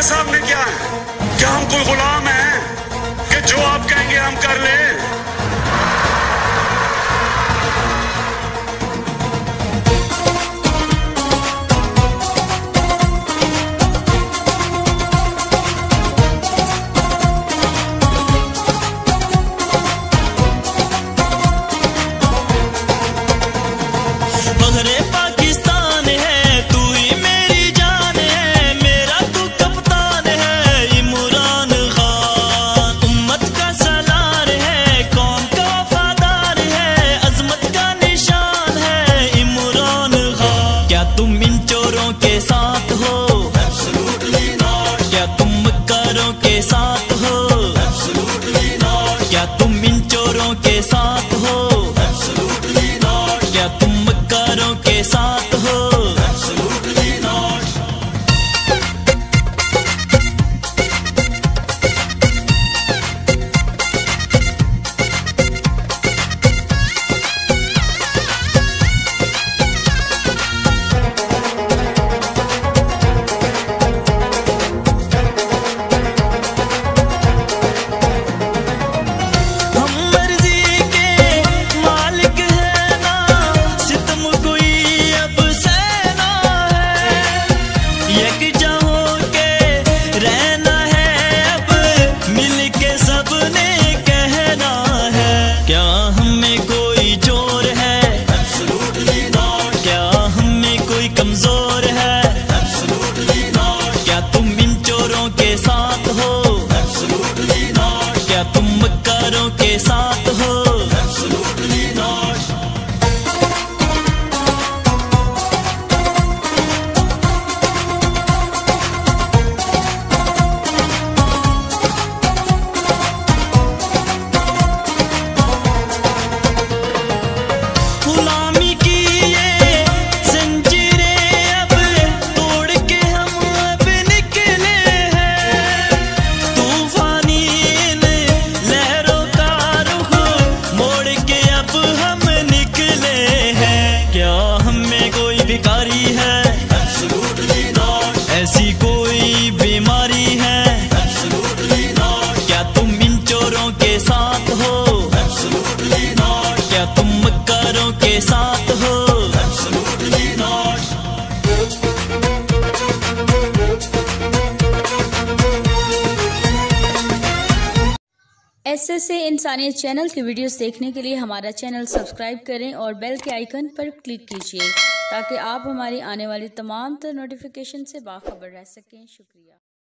आपके सामने क्या है? क्या हम कोई गुलाम हैं कि जो आप कहेंगे हम कर लें? पाकिस्तान है, तू ही मेरी जान है, मेरा तू कप्तान है इमरान खान। उम्मत का सलार है, कौम का वफादार है, अजमत का निशान है इमरान खान। क्या तुम इन चोरों के साथ हो? Absolutely not। क्या तुम मक्कारों के साथ हो? Absolutely not। क्या तुम इन चोरों के साथ हो? Absolutely not। क्या तुम मक्कारों के साथ हो? Absolutely not। हम मर्जी के मालिक है ना, सितम कोई अब सहना है, यकजा होके रहना है, अब मिल के सबने कहना है। क्या हमें कोई जोर है? Absolutely not। क्या हमें कोई कमजोर है? Absolutely not। क्या तुम इन चोरों के साथ हो? Absolutely not। क्या तुम मक्कारों के साथ हो? Absolutely not। गुलामी की ये जंजीरें अब तोड़ के हम अब निकले हैं, तूफानी इन लहरों का रुख मोड़ के अब हम निकले हैं। क्या हमें कोई भिखारी है? Absolutely not। ऐसी कोई बीमारी है? Absolutely not। क्या तुम इन चोरों के साथ हो? Absolutely not। क्या तुम मक्कारों के साथ हो? Absolutely not। ऐसे इंसानियत चैनल की वीडियोस देखने के लिए हमारा चैनल सब्सक्राइब करें और बेल के आइकन पर क्लिक कीजिए ताकि आप हमारी आने वाली तमाम नोटिफिकेशन से बाखबर रह सकें। शुक्रिया।